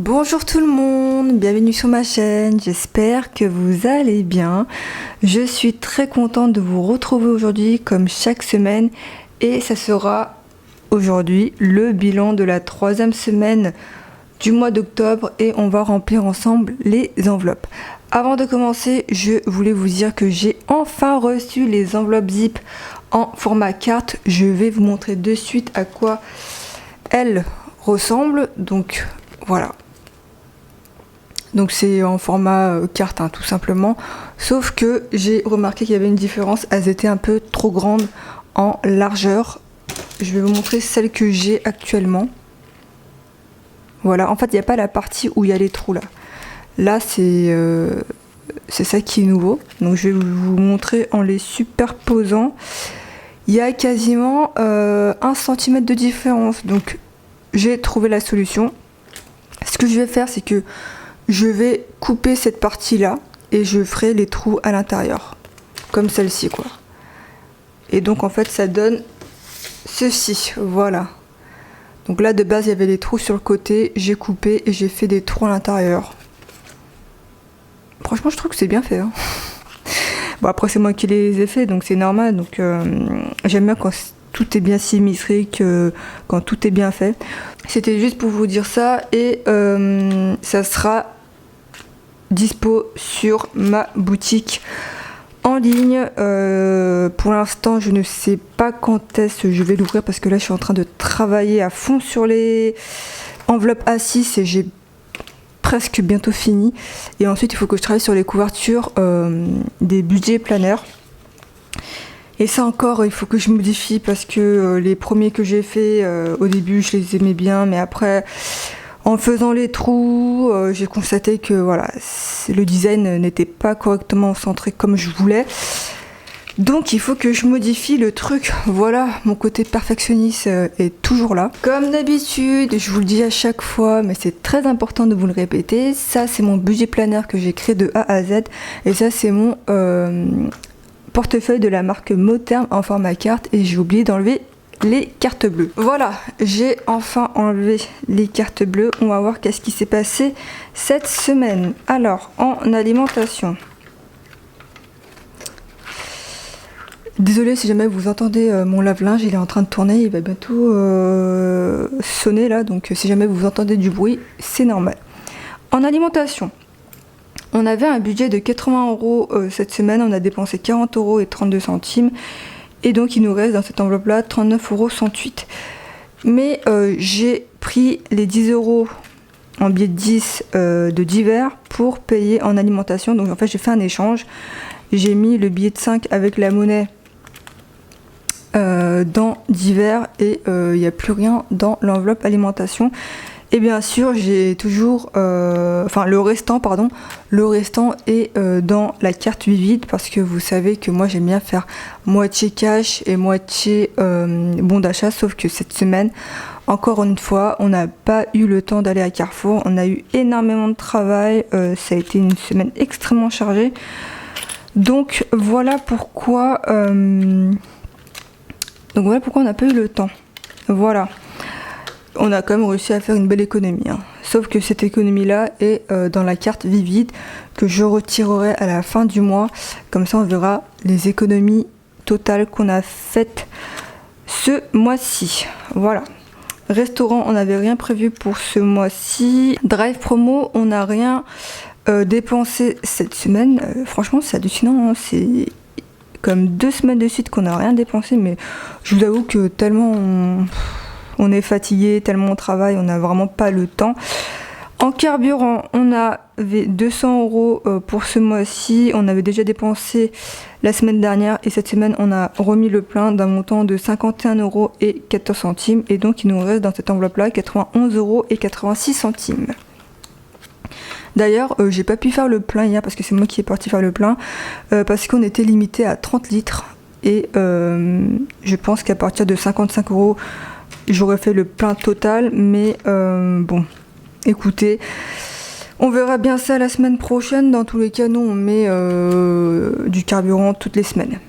Bonjour tout le monde, bienvenue sur ma chaîne, j'espère que vous allez bien. Je suis très contente de vous retrouver aujourd'hui comme chaque semaine et ça sera aujourd'hui le bilan de la 3e semaine du mois d'octobre et on va remplir ensemble les enveloppes. Avant de commencer, je voulais vous dire que j'ai enfin reçu les enveloppes zip en format carte. Je vais vous montrer de suite à quoi elles ressemblent, donc voilà. Donc c'est en format carte tout simplement, sauf que j'ai remarqué qu'il y avait une différence, elles étaient un peu trop grandes en largeur. Je vais vous montrer celle que j'ai actuellement. Voilà, en fait il n'y a pas la partie où il y a les trous là. Là c'est ça qui est nouveau, donc je vais vous montrer en les superposant. Il y a quasiment 1 cm de différence, donc j'ai trouvé la solution. Ce que je vais faire, c'est que je vais couper cette partie là et je ferai les trous à l'intérieur comme celle-ci quoi. Et donc en fait ça donne ceci, voilà. Donc là de base il y avait les trous sur le côté, j'ai coupé et j'ai fait des trous à l'intérieur. Franchement je trouve que c'est bien fait hein. Bon après c'est moi qui les ai fait donc c'est normal, donc j'aime bien quand tout est bien symétrique, quand tout est bien fait. C'était juste pour vous dire ça et ça sera dispo sur ma boutique en ligne. Pour l'instant je ne sais pas quand est-ce que je vais l'ouvrir parce que là je suis en train de travailler à fond sur les enveloppes A6 et j'ai presque bientôt fini. Et ensuite il faut que je travaille sur les couvertures des budgets planners. Et ça encore, il faut que je modifie parce que les premiers que j'ai fait au début, je les aimais bien, mais après, en faisant les trous, j'ai constaté que voilà, le design n'était pas correctement centré comme je voulais. Donc il faut que je modifie le truc. Voilà, mon côté perfectionniste est toujours là. Comme d'habitude, je vous le dis à chaque fois, mais c'est très important de vous le répéter. Ça, c'est mon budget planner que j'ai créé de A à Z. Et ça, c'est mon portefeuille de la marque Motherm en format carte et j'ai oublié d'enlever les cartes bleues. Voilà, j'ai enfin enlevé les cartes bleues. On va voir qu'est-ce qui s'est passé cette semaine. Alors, en alimentation. Désolée si jamais vous entendez mon lave-linge, il est en train de tourner, il va bientôt sonner là, donc si jamais vous entendez du bruit, c'est normal. En alimentation. On avait un budget de 80 € cette semaine, on a dépensé 40 € et 32 centimes. Et donc il nous reste dans cette enveloppe là 39,68 €. Mais j'ai pris les 10 € en billet de 10 de divers pour payer en alimentation. Donc en fait j'ai fait un échange. J'ai mis le billet de 5 avec la monnaie dans divers et il n'y a plus rien dans l'enveloppe alimentation. Et bien sûr, j'ai toujours, le restant est dans la carte vivide parce que vous savez que moi j'aime bien faire moitié cash et moitié bon d'achat, sauf que cette semaine, encore une fois, on n'a pas eu le temps d'aller à Carrefour, on a eu énormément de travail, ça a été une semaine extrêmement chargée. Donc voilà pourquoi on n'a pas eu le temps. Voilà. On a quand même réussi à faire une belle économie. Sauf que cette économie-là est dans la carte vivide que je retirerai à la fin du mois. Comme ça, on verra les économies totales qu'on a faites ce mois-ci. Voilà. Restaurant, on n'avait rien prévu pour ce mois-ci. Drive promo, on n'a rien dépensé cette semaine. Franchement, c'est hallucinant. C'est comme 2 semaines de suite qu'on n'a rien dépensé. Mais je vous avoue que tellement on est fatigué, tellement on travaille, on n'a vraiment pas le temps. En carburant, on avait 200 € pour ce mois-ci. On avait déjà dépensé la semaine dernière et cette semaine, on a remis le plein d'un montant de 51 € et 14 centimes. Et donc, il nous reste dans cette enveloppe-là 91 € et 86 centimes. D'ailleurs, j'ai pas pu faire le plein hier parce que c'est moi qui est parti faire le plein parce qu'on était limité à 30 litres. Et je pense qu'à partir de 55 € j'aurais fait le plein total, mais bon, écoutez, on verra bien ça la semaine prochaine. Dans tous les cas, nous, on met du carburant toutes les semaines.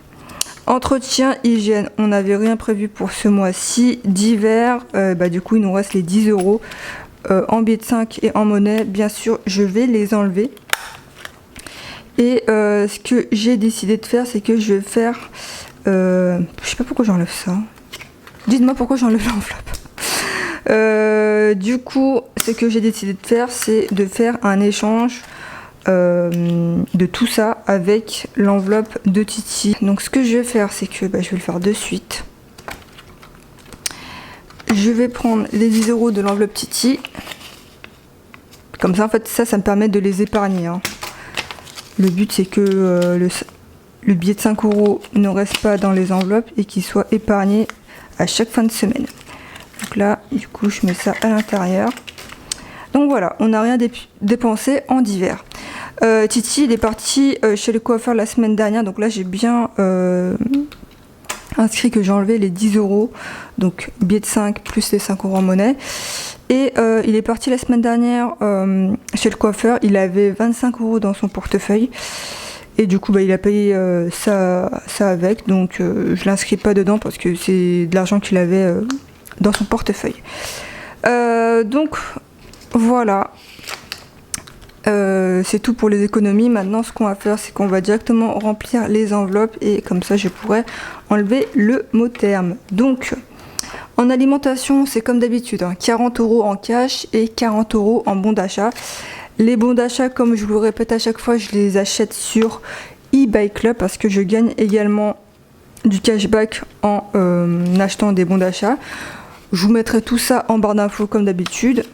Entretien, hygiène, on n'avait rien prévu pour ce mois-ci. Divers, du coup, il nous reste les 10 € en billets de 5 et en monnaie, bien sûr, je vais les enlever. Et ce que j'ai décidé de faire, c'est que je vais faire... je sais pas pourquoi j'enlève ça. Dites-moi pourquoi j'enlève l'enveloppe. Du coup, ce que j'ai décidé de faire, c'est de faire un échange de tout ça avec l'enveloppe de Titi. Donc ce que je vais faire, c'est que je vais le faire de suite. Je vais prendre les 10 € de l'enveloppe Titi. Comme ça, en fait, ça me permet de les épargner. Hein. Le but, c'est que le billet de 5 € ne reste pas dans les enveloppes et qu'il soit épargné à chaque fin de semaine. Donc là, du coup, je mets ça à l'intérieur. Donc voilà, on n'a rien dépensé en divers. Titi, il est parti chez le coiffeur la semaine dernière. Donc là, j'ai bien inscrit que j'ai enlevé les 10 €. Donc billet de 5 plus les 5 € en monnaie. Et il est parti la semaine dernière chez le coiffeur. Il avait 25 € dans son portefeuille. Et du coup, il a payé ça avec. Donc je l'inscris pas dedans parce que c'est de l'argent qu'il avait dans son portefeuille. Donc voilà. C'est tout pour les économies. Maintenant, ce qu'on va faire, c'est qu'on va directement remplir les enveloppes et comme ça, je pourrai enlever le mot terme. Donc, en alimentation, c'est comme d'habitude, 40 € en cash et 40 € en bon d'achat. Les bons d'achat, comme je vous le répète à chaque fois, je les achète sur eBay Club parce que je gagne également du cashback en achetant des bons d'achat. Je vous mettrai tout ça en barre d'infos comme d'habitude.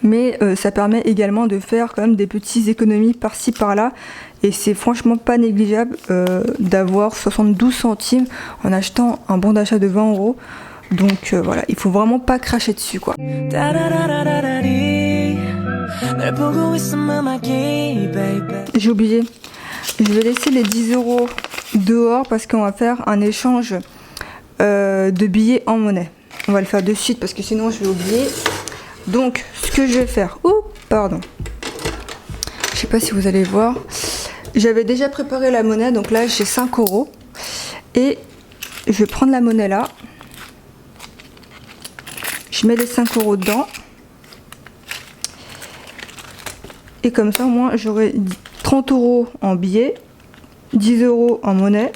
Mais ça permet également de faire quand même des petites économies par-ci par-là. Et c'est franchement pas négligeable d'avoir 72 centimes en achetant un bon d'achat de 20 €. Donc voilà, il faut vraiment pas cracher dessus quoi. J'ai oublié, je vais laisser les 10 € dehors parce qu'on va faire un échange de billets en monnaie. On va le faire de suite parce que sinon je vais oublier. Donc ce que je vais faire, je sais pas si vous allez voir, j'avais déjà préparé la monnaie, donc là j'ai 5 € et je vais prendre la monnaie là, je mets les 5 € dedans et comme ça au moins j'aurai 30 € en billets, 10 € en monnaie.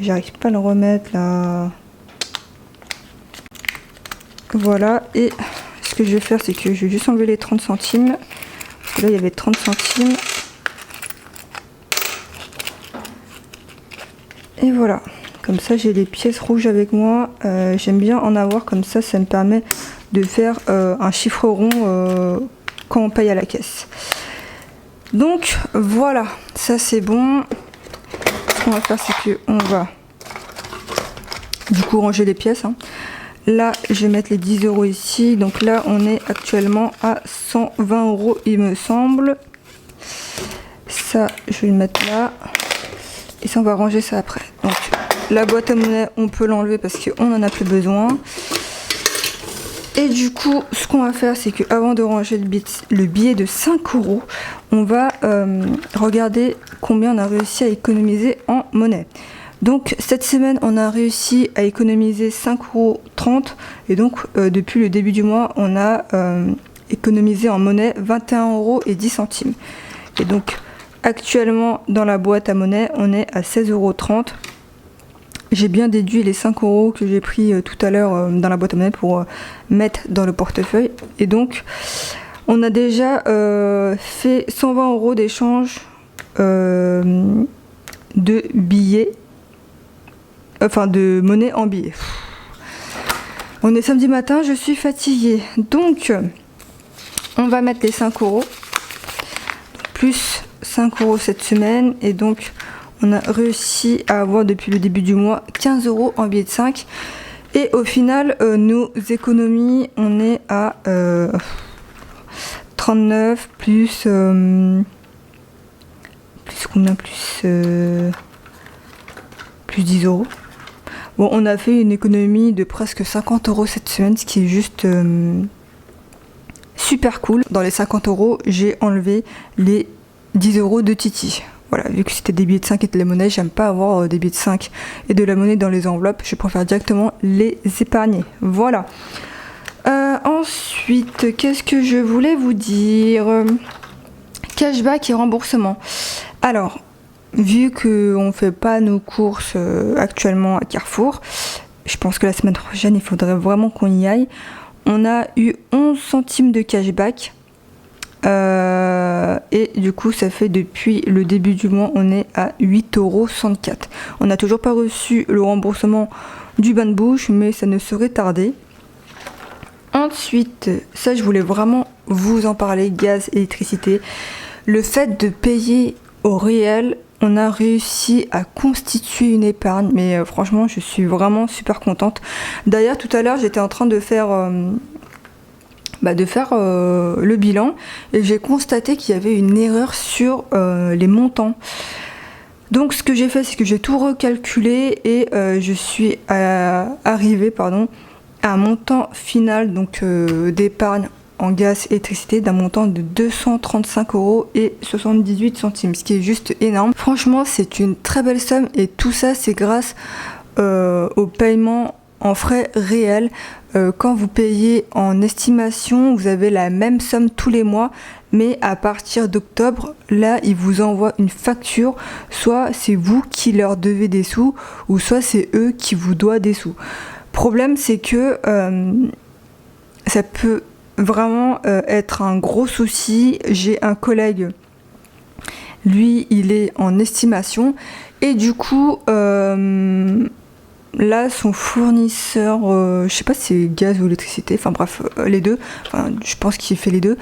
J'arrive pas à le remettre là. Voilà, et ce que je vais faire, c'est que je vais juste enlever les 30 centimes. Parce que là, il y avait 30 centimes. Et voilà, comme ça, j'ai les pièces rouges avec moi. J'aime bien en avoir comme ça me permet de faire un chiffre rond quand on paye à la caisse. Donc, voilà, ça c'est bon. Ce qu'on va faire, c'est qu'on va du coup ranger les pièces. Là, je vais mettre les 10 € ici. Donc là, on est actuellement à 120 € il me semble. Ça, je vais le mettre là. Et ça, on va ranger ça après. Donc, la boîte à monnaie, on peut l'enlever parce qu'on n'en a plus besoin. Et du coup, ce qu'on va faire, c'est qu'avant de ranger le billet de 5 €, on va regarder combien on a réussi à économiser en monnaie. Donc cette semaine, on a réussi à économiser 5,30 € et donc depuis le début du mois, on a économisé en monnaie 21,10 €. Et donc actuellement, dans la boîte à monnaie, on est à 16,30 €. J'ai bien déduit les 5 € que j'ai pris tout à l'heure dans la boîte à monnaie pour mettre dans le portefeuille. Et donc, on a déjà fait 120 € d'échange de billets. Enfin, de monnaie en billets. On est samedi matin, je suis fatiguée. Donc, on va mettre les 5 €. Plus 5 € cette semaine. Et donc, on a réussi à avoir depuis le début du mois 15 € en billets de 5. Et au final, nos économies, on est à 39 plus... plus combien plus 10 €. Bon, on a fait une économie de presque 50 € cette semaine, ce qui est juste super cool. Dans les 50 €, j'ai enlevé les 10 € de Titi. Voilà, vu que c'était des billets de 5 et de la monnaie, j'aime pas avoir des billets de 5 et de la monnaie dans les enveloppes. Je préfère directement les épargner. Voilà. Ensuite, Ensuite, qu'est-ce que je voulais vous dire? Cashback et remboursement. Alors, vu qu'on ne fait pas nos courses actuellement à Carrefour, je pense que la semaine prochaine, il faudrait vraiment qu'on y aille. On a eu 11 centimes de cashback. Et du coup, ça fait depuis le début du mois, on est à 8,64 €. On n'a toujours pas reçu le remboursement du bain de bouche, mais ça ne saurait tarder. Ensuite, ça je voulais vraiment vous en parler, gaz, électricité. Le fait de payer au réel, on a réussi à constituer une épargne, mais franchement, je suis vraiment super contente. D'ailleurs, tout à l'heure, j'étais en train de faire le bilan et j'ai constaté qu'il y avait une erreur sur les montants. Donc ce que j'ai fait, c'est que j'ai tout recalculé et je suis arrivée à un montant final d'épargne en gaz et électricité d'un montant de 235,78 €, ce qui est juste énorme. Franchement, c'est une très belle somme et tout ça, c'est grâce au paiement en frais réels. Quand vous payez en estimation, vous avez la même somme tous les mois, mais à partir d'octobre, là, ils vous envoient une facture. Soit c'est vous qui leur devez des sous, ou soit c'est eux qui vous doivent des sous. Problème, c'est que ça peut vraiment être un gros souci. J'ai un collègue, lui, il est en estimation, et du coup... là, son fournisseur, je sais pas si c'est gaz ou électricité, enfin bref, les deux, je pense qu'il fait les deux,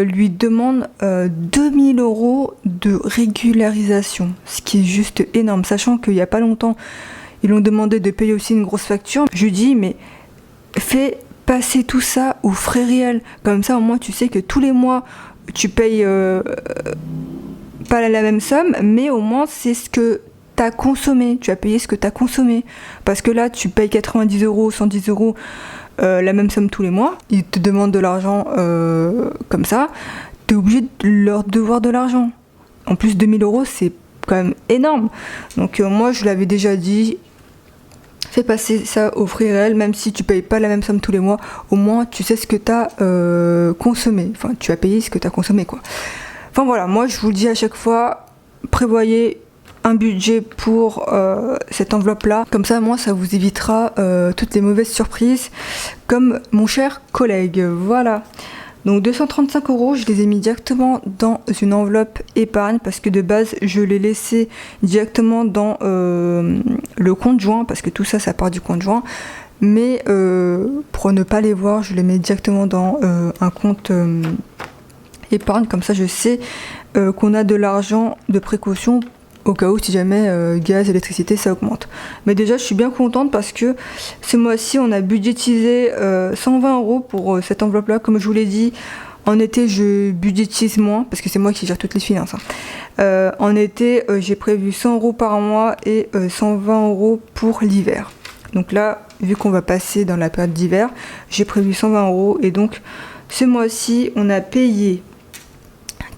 lui demande 2000 € de régularisation, ce qui est juste énorme, sachant qu'il n'y a pas longtemps, ils l'ont demandé de payer aussi une grosse facture. Je lui dis, mais fais passer tout ça aux frais réels, comme ça au moins tu sais que tous les mois, tu payes pas la même somme, mais au moins c'est ce que t'as consommé, tu as payé ce que t'as consommé. Parce que là, tu payes 90 €, 110 €, la même somme tous les mois. Ils te demandent de l'argent comme ça. T'es obligé de leur devoir de l'argent. En plus, 2000 €, c'est quand même énorme. Donc moi, je l'avais déjà dit, fais passer ça aux frais réels, même si tu payes pas la même somme tous les mois. Au moins, tu sais ce que t'as consommé. Enfin, tu as payé ce que t'as consommé, quoi. Enfin voilà, moi, je vous le dis à chaque fois, prévoyez un budget pour cette enveloppe-là. Comme ça, moi, ça vous évitera toutes les mauvaises surprises, comme mon cher collègue. Voilà. Donc 235 €, je les ai mis directement dans une enveloppe épargne parce que de base, je l'ai laissé directement dans le compte joint parce que tout ça, ça part du compte joint. Mais pour ne pas les voir, je les mets directement dans un compte épargne. Comme ça, je sais qu'on a de l'argent de précaution au cas où si jamais gaz, électricité, ça augmente. Mais déjà, je suis bien contente parce que ce mois-ci, on a budgétisé 120 € pour cette enveloppe-là. Comme je vous l'ai dit, en été, je budgétise moins parce que c'est moi qui gère toutes les finances. En été, j'ai prévu 100 € par mois et 120 € pour l'hiver. Donc là, vu qu'on va passer dans la période d'hiver, j'ai prévu 120 € et donc ce mois-ci, on a payé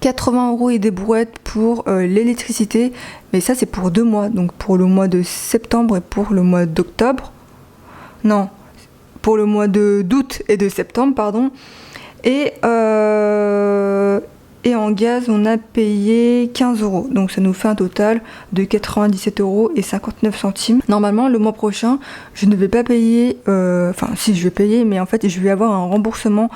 80 € et des brouettes pour l'électricité, mais ça c'est pour 2 mois, donc pour le mois de septembre et pour le mois d'octobre. Non, pour le mois d'août et de septembre, pardon. Et en gaz, on a payé 15 €. Donc ça nous fait un total de 97,59 €. Normalement, le mois prochain, je ne vais pas payer, si je vais payer, mais en fait, je vais avoir un remboursement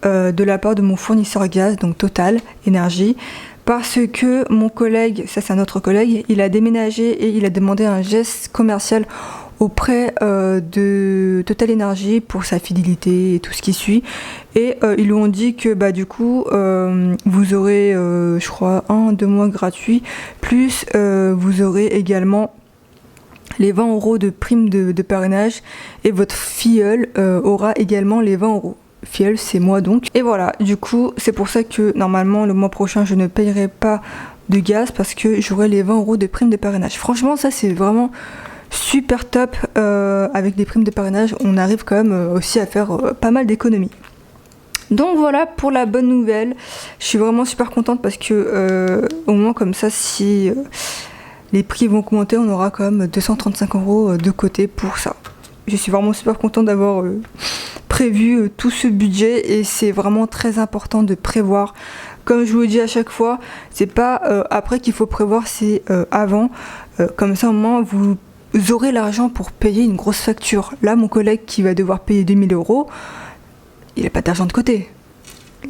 de la part de mon fournisseur gaz, donc Total Énergie, parce que mon collègue, ça c'est un autre collègue, il a déménagé et il a demandé un geste commercial auprès de Total Énergie pour sa fidélité et tout ce qui suit. Et ils lui ont dit que du coup, vous aurez, je crois, 1-2 mois gratuits, plus vous aurez également les 20 € de prime de parrainage et votre filleul aura également les 20 €. Filleul, c'est moi donc. Et voilà, du coup, c'est pour ça que normalement, le mois prochain, je ne payerai pas de gaz parce que j'aurai les 20 € de prime de parrainage. Franchement, ça, c'est vraiment super top. Avec des primes de parrainage, on arrive quand même aussi à faire pas mal d'économies. Donc voilà pour la bonne nouvelle. Je suis vraiment super contente parce que au moins comme ça, si les prix vont augmenter, on aura quand même 235 € de côté pour ça. Je suis vraiment super contente d'avoir prévu tout ce budget et c'est vraiment très important de prévoir. Comme je vous le dis à chaque fois, c'est pas après qu'il faut prévoir, c'est avant. Comme ça au moins vous aurez l'argent pour payer une grosse facture. Là mon collègue qui va devoir payer 2000 €, il n'a pas d'argent de côté.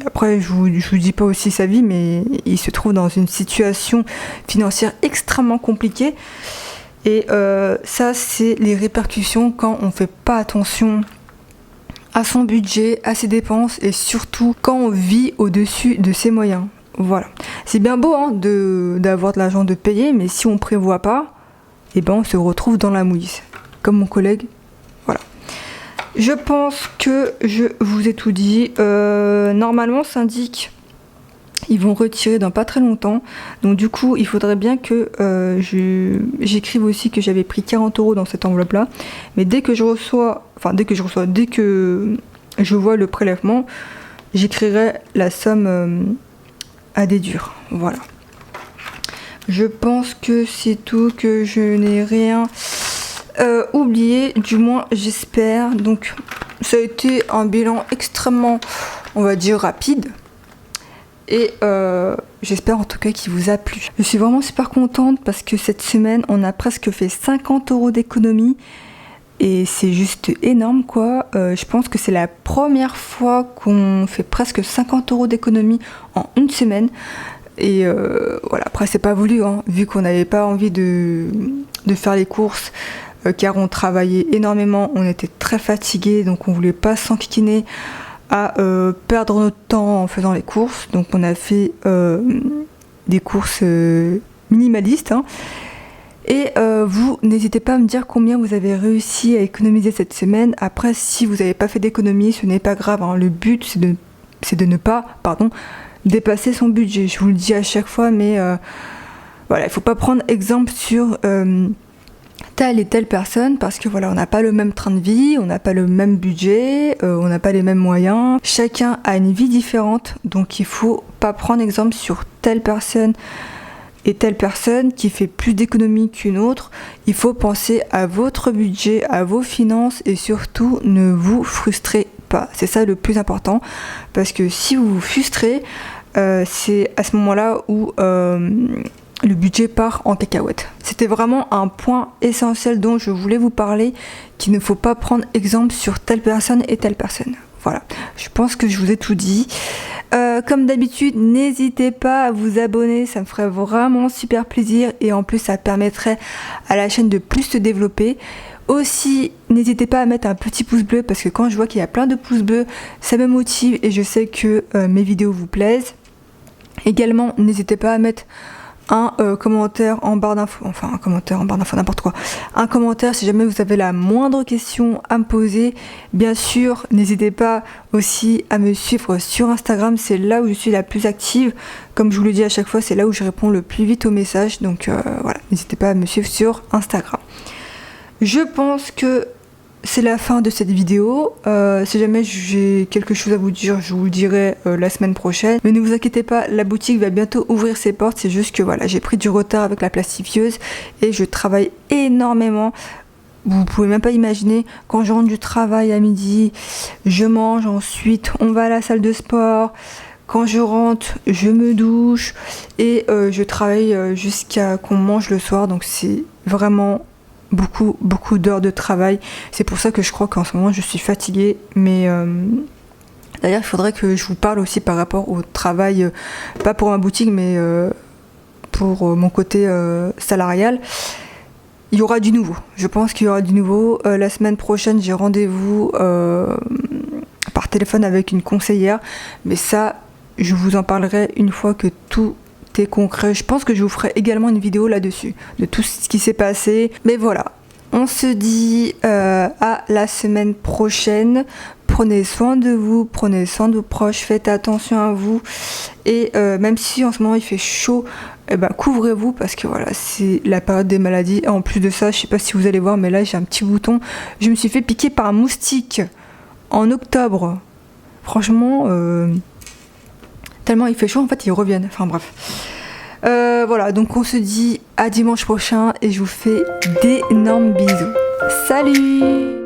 Après, je vous dis pas aussi sa vie, mais il se trouve dans une situation financière extrêmement compliquée. Et ça, c'est les répercussions quand on fait pas attention à son budget, à ses dépenses, et surtout quand on vit au-dessus de ses moyens. Voilà. C'est bien beau hein, d'avoir de l'argent de payer, mais si on prévoit pas, eh ben, on se retrouve dans la mouise. Comme mon collègue. Voilà. Je pense que je vous ai tout dit. Normalement, syndic, ils vont retirer dans pas très longtemps. Donc du coup, il faudrait bien que j'écrive aussi que j'avais pris 40 € dans cette enveloppe-là. Mais dès que je vois le prélèvement, j'écrirai la somme à déduire. Voilà. Je pense que c'est tout, que je n'ai rien oublié, du moins j'espère. Donc ça a été un bilan extrêmement, on va dire, rapide. Et j'espère en tout cas qu'il vous a plu. Je suis vraiment super contente parce que cette semaine, on a presque fait 50 € d'économie. Et c'est juste énorme quoi. Je pense que c'est la première fois qu'on fait presque 50 € d'économie en une semaine. Et voilà, après c'est pas voulu, hein, vu qu'on n'avait pas envie de faire les courses. Car on travaillait énormément, on était très fatigués, donc on voulait pas s'enquiquiner à perdre notre temps en faisant les courses. Donc on a fait des courses minimalistes. Hein. Et vous, n'hésitez pas à me dire combien vous avez réussi à économiser cette semaine. Après, si vous n'avez pas fait d'économie, ce n'est pas grave. Hein. Le but, c'est de ne pas dépasser son budget. Je vous le dis à chaque fois, mais voilà, il ne faut pas prendre exemple sur telle et telle personne parce que voilà, on n'a pas le même train de vie, on n'a pas le même budget, on n'a pas les mêmes moyens. Chacun a une vie différente, donc il faut pas prendre exemple sur telle personne et telle personne qui fait plus d'économies qu'une autre. Il faut penser à votre budget, à vos finances et surtout ne vous frustrez pas. C'est ça le plus important parce que si vous vous frustrez, c'est à ce moment-là où le budget part en cacahuète. C'était vraiment un point essentiel dont je voulais vous parler, qu'il ne faut pas prendre exemple sur telle personne et telle personne. Voilà, je pense que je vous ai tout dit. Comme d'habitude, n'hésitez pas à vous abonner, ça me ferait vraiment super plaisir et en plus ça permettrait à la chaîne de plus se développer. Aussi, n'hésitez pas à mettre un petit pouce bleu parce que quand je vois qu'il y a plein de pouces bleus, ça me motive et je sais que mes vidéos vous plaisent. Également, n'hésitez pas à mettre un commentaire en barre d'infos, n'importe quoi. Un commentaire si jamais vous avez la moindre question à me poser. Bien sûr, n'hésitez pas aussi à me suivre sur Instagram, c'est là où je suis la plus active. Comme je vous le dis à chaque fois, c'est là où je réponds le plus vite aux messages. Donc voilà, n'hésitez pas à me suivre sur Instagram. Je pense que c'est la fin de cette vidéo. Si jamais j'ai quelque chose à vous dire, je vous le dirai la semaine prochaine. Mais ne vous inquiétez pas, la boutique va bientôt ouvrir ses portes. C'est juste que voilà, j'ai pris du retard avec la plastifieuse et je travaille énormément. Vous pouvez même pas imaginer, quand je rentre du travail à midi, je mange, ensuite on va à la salle de sport. Quand je rentre, je me douche et je travaille jusqu'à qu'on mange le soir. Donc c'est vraiment beaucoup d'heures de travail. C'est pour ça que je crois qu'en ce moment je suis fatiguée. Mais d'ailleurs il faudrait que je vous parle aussi par rapport au travail, pas pour ma boutique mais pour mon côté salarial. Il y aura du nouveau. Je pense qu'il y aura du nouveau. La semaine prochaine j'ai rendez-vous par téléphone avec une conseillère. Mais ça je vous en parlerai une fois que tout concret. Je pense que je vous ferai également une vidéo là-dessus, de tout ce qui s'est passé. Mais voilà, on se dit à la semaine prochaine. Prenez soin de vous, prenez soin de vos proches, faites attention à vous. Et même si en ce moment il fait chaud, couvrez-vous parce que voilà, c'est la période des maladies. Et en plus de ça, je sais pas si vous allez voir, mais là j'ai un petit bouton. Je me suis fait piquer par un moustique en octobre. Franchement... tellement il fait chaud, en fait, ils reviennent. Enfin bref. Voilà, donc on se dit à dimanche prochain et je vous fais d'énormes bisous. Salut!